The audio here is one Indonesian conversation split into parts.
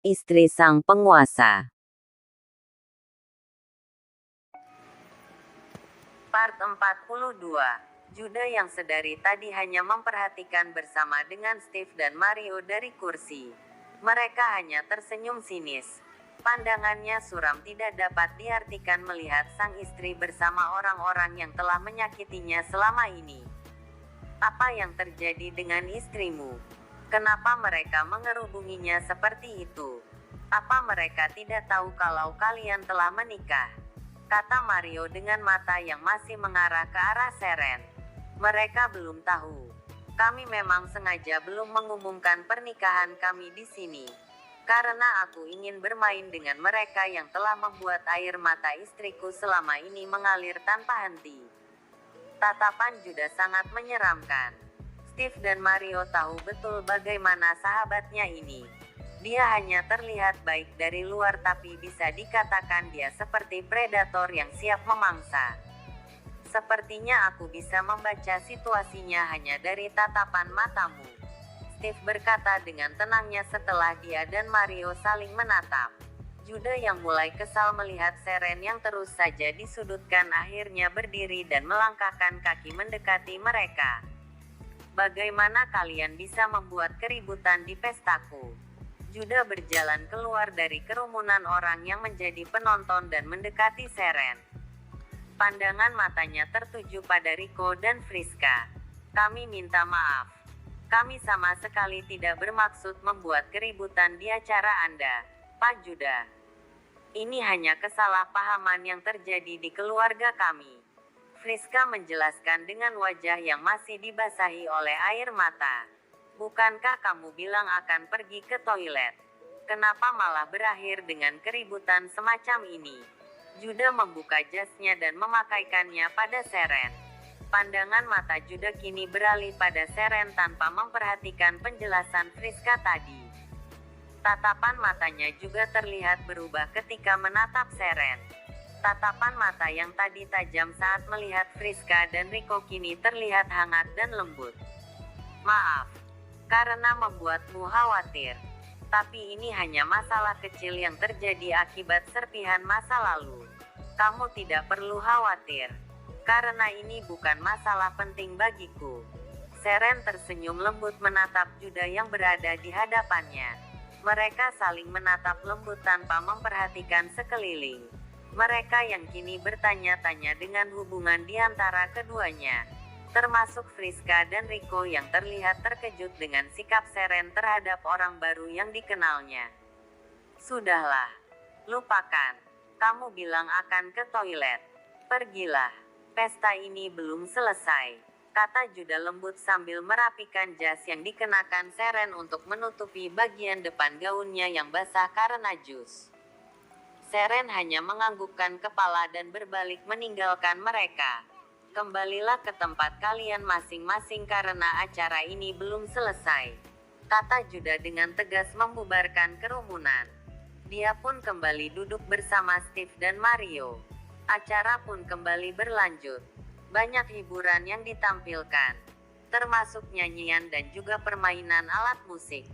istri sang penguasa. Part 42. Judah yang sedari tadi hanya memperhatikan bersama dengan Steve dan Mario dari kursi. Mereka hanya tersenyum sinis. Pandangannya suram tidak dapat diartikan melihat sang istri bersama orang-orang yang telah menyakitinya selama ini. Apa yang terjadi dengan istrimu? Kenapa mereka mengerubunginya seperti itu? Apa mereka tidak tahu kalau kalian telah menikah? Kata Mario dengan mata yang masih mengarah ke arah Seren. Mereka belum tahu. Kami memang sengaja belum mengumumkan pernikahan kami di sini. Karena aku ingin bermain dengan mereka yang telah membuat air mata istriku selama ini mengalir tanpa henti. Tatapan Judah sangat menyeramkan. Steve dan Mario tahu betul bagaimana sahabatnya ini. Dia hanya terlihat baik dari luar tapi bisa dikatakan dia seperti predator yang siap memangsa. Sepertinya aku bisa membaca situasinya hanya dari tatapan matamu. Steve berkata dengan tenangnya setelah dia dan Mario saling menatap. Judah yang mulai kesal melihat Seren yang terus saja disudutkan akhirnya berdiri dan melangkahkan kaki mendekati mereka. Bagaimana kalian bisa membuat keributan di pestaku? Judah berjalan keluar dari kerumunan orang yang menjadi penonton dan mendekati Seren. Pandangan matanya tertuju pada Rico dan Friska. Kami minta maaf. Kami sama sekali tidak bermaksud membuat keributan di acara Anda, Pak Judah. Ini hanya kesalahpahaman yang terjadi di keluarga kami. Friska menjelaskan dengan wajah yang masih dibasahi oleh air mata. Bukankah kamu bilang akan pergi ke toilet? Kenapa malah berakhir dengan keributan semacam ini? Judah membuka jasnya dan memakaikannya pada Seren. Pandangan mata Judah kini beralih pada Seren tanpa memperhatikan penjelasan Friska tadi. Tatapan matanya juga terlihat berubah ketika menatap Seren. Tatapan mata yang tadi tajam saat melihat Friska dan Rico kini terlihat hangat dan lembut. Maaf, karena membuatmu khawatir. Tapi ini hanya masalah kecil yang terjadi akibat serpihan masa lalu. Kamu tidak perlu khawatir. Karena ini bukan masalah penting bagiku. Seren tersenyum lembut menatap Judah yang berada di hadapannya. Mereka saling menatap lembut tanpa memperhatikan sekeliling. Mereka yang kini bertanya-tanya dengan hubungan di antara keduanya. Termasuk Friska dan Rico yang terlihat terkejut dengan sikap Seren terhadap orang baru yang dikenalnya. Sudahlah. Lupakan. Kamu bilang akan ke toilet. Pergilah. Pesta ini belum selesai, kata Judah lembut sambil merapikan jas yang dikenakan Seren untuk menutupi bagian depan gaunnya yang basah karena jus. Seren hanya menganggukkan kepala dan berbalik meninggalkan mereka. Kembalilah ke tempat kalian masing-masing karena acara ini belum selesai, kata Judah dengan tegas membubarkan kerumunan. Dia pun kembali duduk bersama Steve dan Mario. Acara pun kembali berlanjut. Banyak hiburan yang ditampilkan, termasuk nyanyian dan juga permainan alat musik.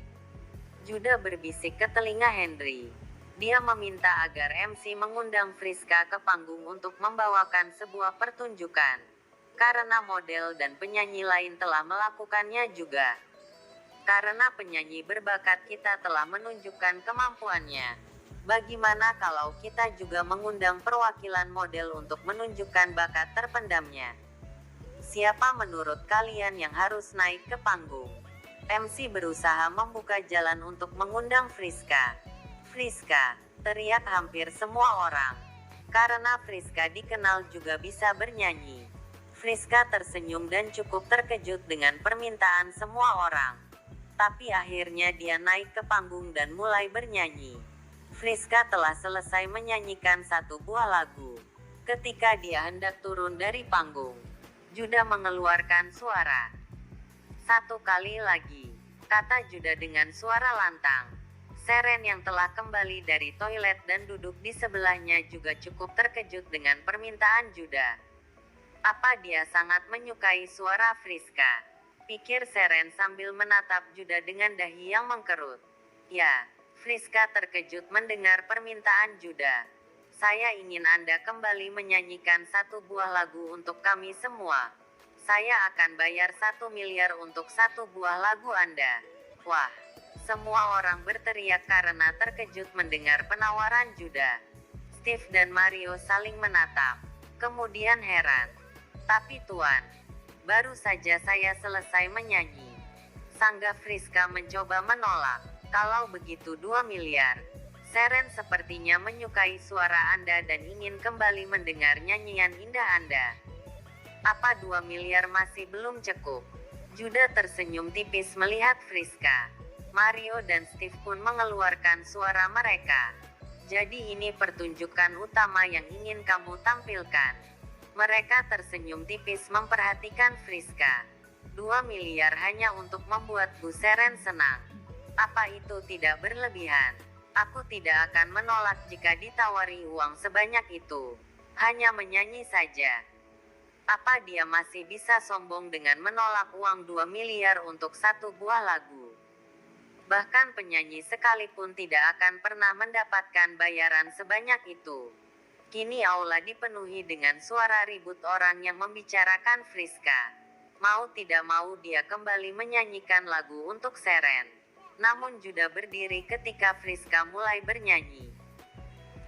Judah berbisik ke telinga Henry. Dia meminta agar MC mengundang Friska ke panggung untuk membawakan sebuah pertunjukan. Karena model dan penyanyi lain telah melakukannya juga. Karena penyanyi berbakat kita telah menunjukkan kemampuannya. Bagaimana kalau kita juga mengundang perwakilan model untuk menunjukkan bakat terpendamnya? Siapa menurut kalian yang harus naik ke panggung? MC berusaha membuka jalan untuk mengundang Friska. Friska, teriak hampir semua orang. Karena Friska dikenal juga bisa bernyanyi. Friska tersenyum dan cukup terkejut dengan permintaan semua orang. Tapi akhirnya dia naik ke panggung dan mulai bernyanyi. Friska telah selesai menyanyikan satu buah lagu. Ketika dia hendak turun dari panggung, Judah mengeluarkan suara. Satu kali lagi, kata Judah dengan suara lantang. Seren yang telah kembali dari toilet dan duduk di sebelahnya juga cukup terkejut dengan permintaan Judah. Apa dia sangat menyukai suara Friska? Pikir Seren sambil menatap Judah dengan dahi yang mengkerut. Ya. Friska terkejut mendengar permintaan Juda. Saya ingin Anda kembali menyanyikan satu buah lagu untuk kami semua. Saya akan bayar 1 miliar untuk satu buah lagu Anda. Wah, semua orang berteriak karena terkejut mendengar penawaran Juda. Steve dan Mario saling menatap, kemudian heran. Tapi Tuan, baru saja saya selesai menyanyi. Sanggah Friska mencoba menolak. Kalau begitu 2 miliar. Seren sepertinya menyukai suara Anda dan ingin kembali mendengar nyanyian indah Anda. Apa 2 miliar masih belum cukup? Juda tersenyum tipis melihat Friska. Mario dan Steve pun mengeluarkan suara mereka. Jadi ini pertunjukan utama yang ingin kamu tampilkan. Mereka tersenyum tipis memperhatikan Friska. 2 miliar hanya untuk membuat Bu Seren senang. Apa itu tidak berlebihan? Aku tidak akan menolak jika ditawari uang sebanyak itu. Hanya menyanyi saja. Apa dia masih bisa sombong dengan menolak uang 2 miliar untuk satu buah lagu? Bahkan penyanyi sekalipun tidak akan pernah mendapatkan bayaran sebanyak itu. Kini aula dipenuhi dengan suara ribut orang yang membicarakan Friska. Mau tidak mau dia kembali menyanyikan lagu untuk Seren. Namun Juda berdiri ketika Friska mulai bernyanyi.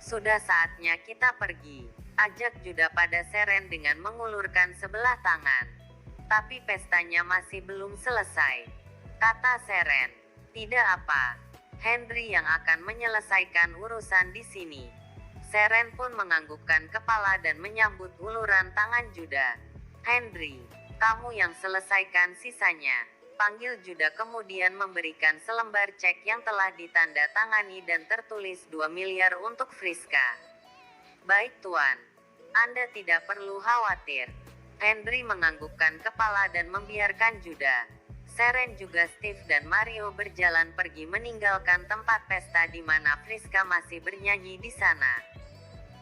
Sudah saatnya kita pergi, ajak Juda pada Seren dengan mengulurkan sebelah tangan. Tapi pestanya masih belum selesai, kata Seren. Tidak apa, Henry yang akan menyelesaikan urusan di sini. Seren pun menganggukkan kepala dan menyambut uluran tangan Juda. Henry, kamu yang selesaikan sisanya. Panggil Juda kemudian memberikan selembar cek yang telah ditanda tangani dan tertulis 2 miliar untuk Friska. Baik Tuan, Anda tidak perlu khawatir. Henry menganggukkan kepala dan membiarkan Juda. Seren juga Steve dan Mario berjalan pergi meninggalkan tempat pesta di mana Friska masih bernyanyi di sana.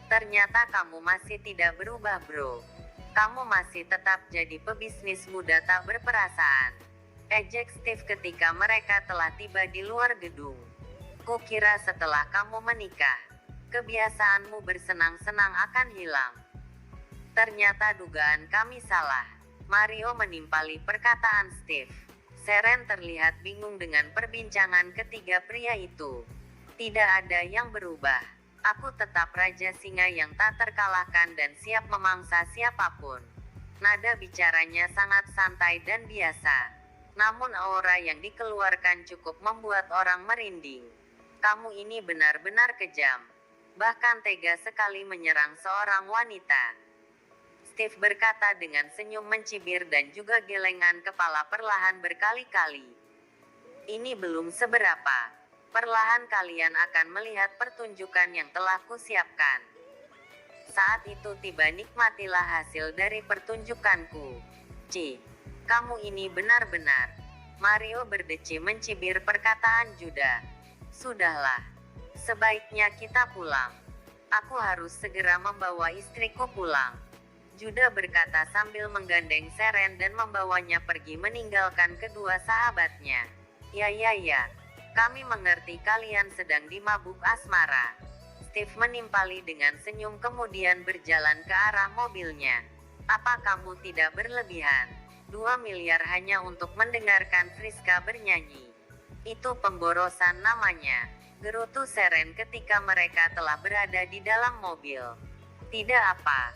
Ternyata kamu masih tidak berubah bro. Kamu masih tetap jadi pebisnis muda tak berperasaan. Ejek Steve ketika mereka telah tiba di luar gedung. Kukira setelah kamu menikah, kebiasaanmu bersenang-senang akan hilang. Ternyata dugaan kami salah. Mario menimpali perkataan Steve. Seren terlihat bingung dengan perbincangan ketiga pria itu. Tidak ada yang berubah. Aku tetap Raja Singa yang tak terkalahkan dan siap memangsa siapapun. Nada bicaranya sangat santai dan biasa. Namun aura yang dikeluarkan cukup membuat orang merinding. Kamu ini benar-benar kejam. Bahkan tega sekali menyerang seorang wanita. Steve berkata dengan senyum mencibir dan juga gelengan kepala perlahan berkali-kali. Ini belum seberapa. Perlahan kalian akan melihat pertunjukan yang telah kusiapkan. Saat itu tiba, nikmatilah hasil dari pertunjukanku. Kamu ini benar-benar. Mario berdeci mencibir perkataan Juda. Sudahlah. Sebaiknya kita pulang. Aku harus segera membawa istriku pulang. Juda berkata sambil menggandeng Seren dan membawanya pergi meninggalkan kedua sahabatnya. Ya. Kami mengerti kalian sedang dimabuk asmara. Steve menimpali dengan senyum kemudian berjalan ke arah mobilnya. Apa kamu tidak berlebihan? 2 miliar hanya untuk mendengarkan Friska bernyanyi. Itu pemborosan namanya, gerutu Seren ketika mereka telah berada di dalam mobil. Tidak apa.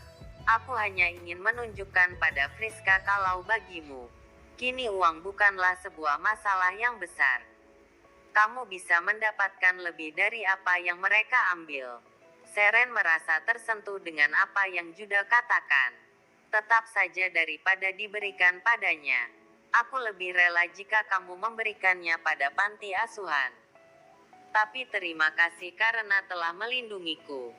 Aku hanya ingin menunjukkan pada Friska kalau bagimu, kini uang bukanlah sebuah masalah yang besar. Kamu bisa mendapatkan lebih dari apa yang mereka ambil. Seren merasa tersentuh dengan apa yang Juda katakan. Tetap saja daripada diberikan padanya. Aku lebih rela jika kamu memberikannya pada panti asuhan. Tapi terima kasih karena telah melindungiku.